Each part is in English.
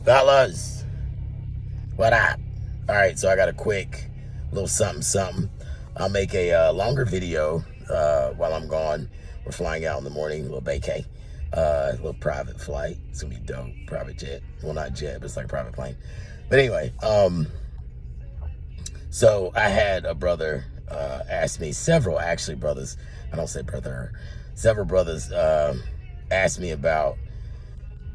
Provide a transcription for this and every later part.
Fellas, what up? All right, so I got a quick little something. I'll make a longer video while I'm gone. We're flying out in the morning, a little vacay, a little private flight. It's gonna be dope, private jet. Well, not jet, but it's like a private plane. But anyway, so I had a brother ask me, several actually brothers, I don't say brother, several brothers asked me about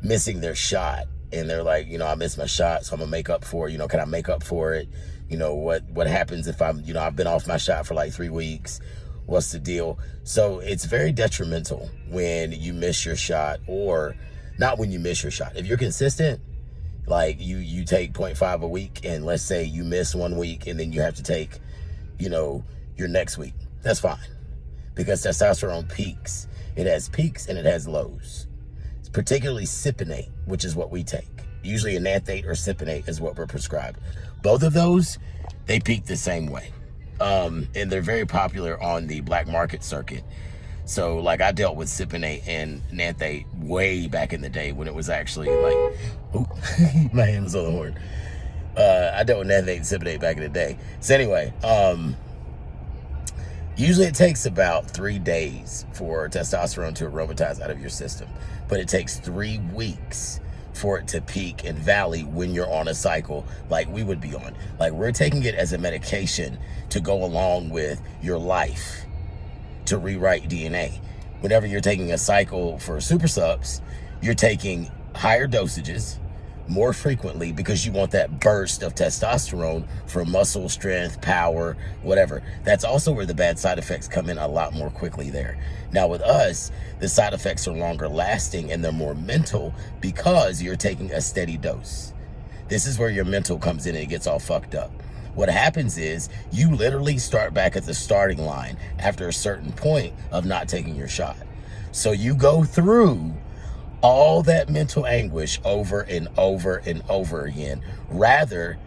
missing their shot. And they're like, I missed my shot, so I'm gonna make up for it. Can I make up for it? What happens if I've been off my shot for like 3 weeks? What's the deal? So it's very detrimental when you miss your shot, or not when you miss your shot. If you're consistent, like you take 0.5 a week, and let's say you miss 1 week and then you have to take, your next week, that's fine. Because testosterone peaks. It has peaks and it has lows. Particularly cypionate, which is what we take. Usually enanthate or cypionate is what we're prescribed. Both of those, they peak the same way. And they're very popular on the black market circuit. So like I dealt with cypionate and enanthate way back in the day when it was actually like, oop, my hand was on the horn. I dealt with enanthate and cypionate back in the day. So anyway, usually it takes about 3 days for testosterone to aromatize out of your system, but it takes 3 weeks for it to peak and valley when you're on a cycle like we would be on. Like we're taking it as a medication to go along with your life to rewrite DNA. Whenever you're taking a cycle for super subs, you're taking higher dosages more frequently because you want that burst of testosterone for muscle strength, power, whatever. That's also where the bad side effects come in a lot more quickly there. Now with us, the side effects are longer lasting and they're more mental because you're taking a steady dose. This is where your mental comes in and it gets all fucked up. What happens is you literally start back at the starting line after a certain point of not taking your shot. So you go through all that mental anguish over and over and over again, rather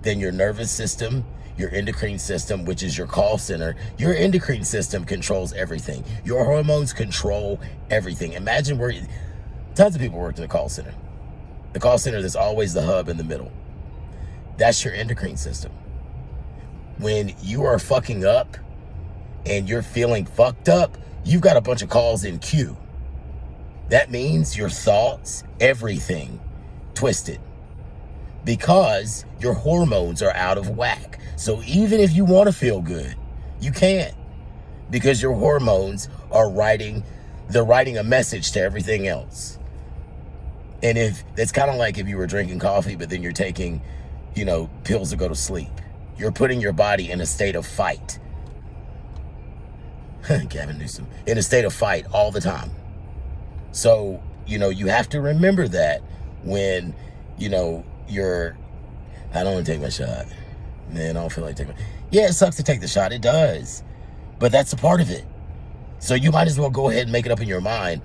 than your nervous system, your endocrine system, which is your call center. Your endocrine system controls everything. Your hormones control everything. Imagine where tons of people work in the call center. The call center, there's always the hub in the middle. That's your endocrine system. When you are fucking up and you're feeling fucked up, you've got a bunch of calls in queue. That means your thoughts, everything, twisted. Because your hormones are out of whack. So even if you want to feel good, you can't. Because your hormones are writing a message to everything else. And if it's kind of like if you were drinking coffee, but then you're taking, pills to go to sleep. You're putting your body in a state of fight. Gavin Newsom. In a state of fight all the time. So, you have to remember that when, I don't want to take my shot. Man, I don't feel like taking my... Yeah, it sucks to take the shot. It does. But that's a part of it. So you might as well go ahead and make it up in your mind.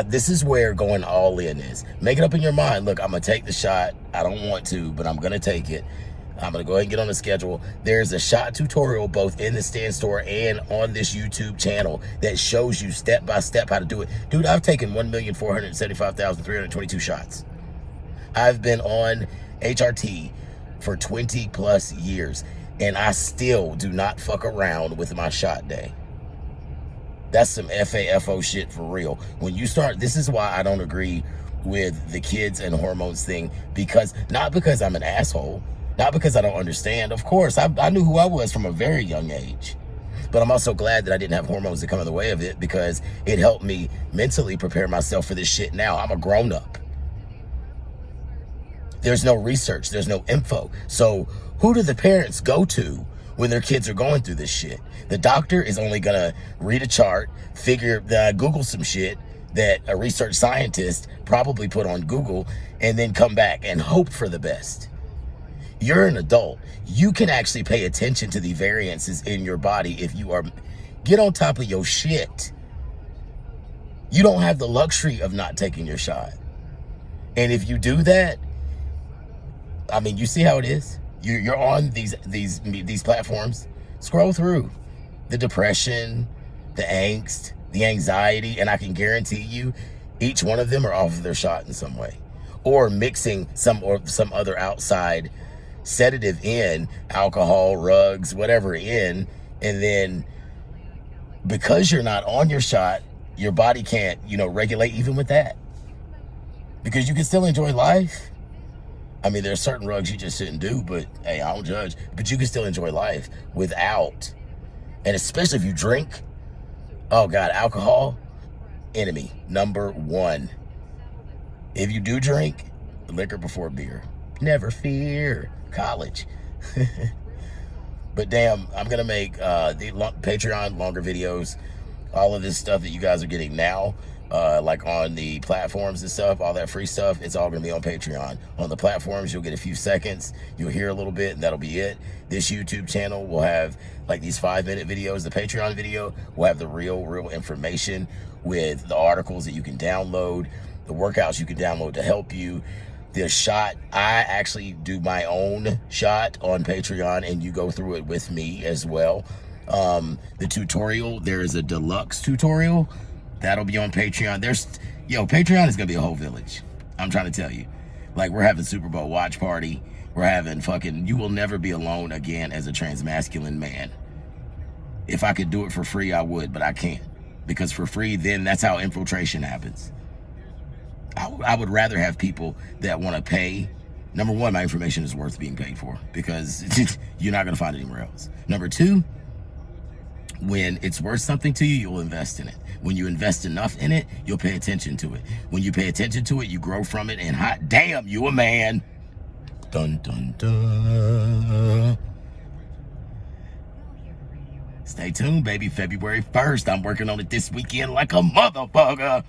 This is where going all in is. Make it up in your mind. Look, I'm going to take the shot. I don't want to, but I'm going to take it. I'm going to go ahead and get on the schedule. There's a shot tutorial both in the Stand Store and on this YouTube channel that shows you step by step how to do it. Dude, I've taken 1,475,322 shots. I've been on HRT for 20 plus years, and I still do not fuck around with my shot day. That's some FAFO shit for real. When you start, this is why I don't agree with the kids and hormones thing, not because I'm an asshole, not because I don't understand. Of course, I knew who I was from a very young age. But I'm also glad that I didn't have hormones that come in the way of it because it helped me mentally prepare myself for this shit now. I'm a grown-up. There's no research. There's no info. So who do the parents go to when their kids are going through this shit? The doctor is only going to read a chart, Google some shit that a research scientist probably put on Google, and then come back and hope for the best. You're an adult. You can actually pay attention to the variances in your body if you get on top of your shit. You don't have the luxury of not taking your shot. And if you do that, you see how it is. You're on these platforms. Scroll through the depression, the angst, the anxiety, and I can guarantee you, each one of them are off of their shot in some way. or mixing some other outside sedative in, alcohol, rugs, whatever in, and then because you're not on your shot, your body can't, regulate even with that. Because you can still enjoy life. I mean, there are certain drugs you just shouldn't do, but hey, I don't judge. But you can still enjoy life without, and especially if you drink, oh God, alcohol, enemy number one. If you do drink, liquor before beer. Never fear. College. But damn, I'm going to make the Patreon longer videos. All of this stuff that you guys are getting now, like on the platforms and stuff, all that free stuff, it's all going to be on Patreon. On the platforms, you'll get a few seconds. You'll hear a little bit, and that'll be it. This YouTube channel will have like these 5-minute videos. The Patreon video will have the real information with the articles that you can download, the workouts you can download to help you. The shot, I actually do my own shot on Patreon, and you go through it with me as well. The tutorial, there is a deluxe tutorial that'll be on Patreon. Patreon is gonna be a whole village. I'm trying to tell you. Like, we're having Super Bowl watch party. We're having you will never be alone again as a transmasculine man. If I could do it for free, I would, but I can't. Because for free, then that's how infiltration happens. I would rather have people that want to pay. Number one, my information is worth being paid for because you're not going to find it anywhere else. Number two, when it's worth something to you, you'll invest in it. When you invest enough in it, you'll pay attention to it. When you pay attention to it, you grow from it, and hot damn, you a man. Dun, dun, dun. Stay tuned, baby. February 1st. I'm working on it this weekend like a motherfucker.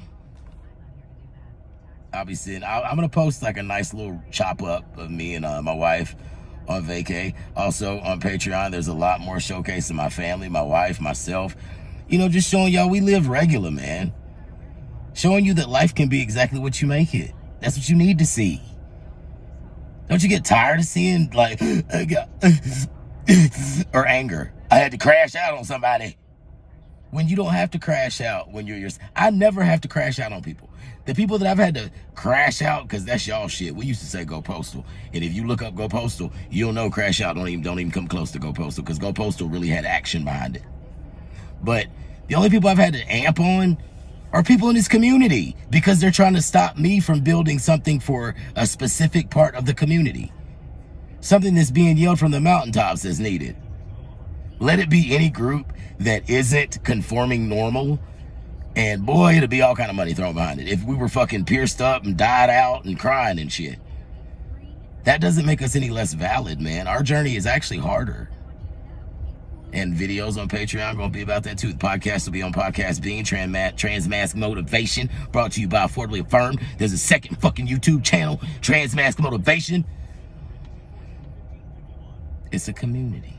I'll be sitting. I'm going to post like a nice little chop up of me and my wife on vacay. Also on Patreon, there's a lot more showcasing my family, my wife, myself. Just showing y'all we live regular, man. Showing you that life can be exactly what you make it. That's what you need to see. Don't you get tired of seeing like, or anger? I had to crash out on somebody. When you don't have to crash out when you're I never have to crash out on people. The people that I've had to crash out, because that's y'all shit. We used to say Go Postal. And if you look up Go Postal, you'll know crash out don't even come close to Go Postal, because Go Postal really had action behind it. But the only people I've had to amp on are people in this community, because they're trying to stop me from building something for a specific part of the community. Something that's being yelled from the mountaintops is needed. Let it be any group that isn't conforming normal, and boy, it'll be all kind of money thrown behind it. If we were fucking pierced up and died out and crying and shit, that doesn't make us any less valid, man. Our journey is actually harder. And videos on Patreon are going to be about that too. The podcast will be on Podcast Being, Transmask Motivation, brought to you by Affordably Affirmed. There's a second fucking YouTube channel, Transmask Motivation. It's a community.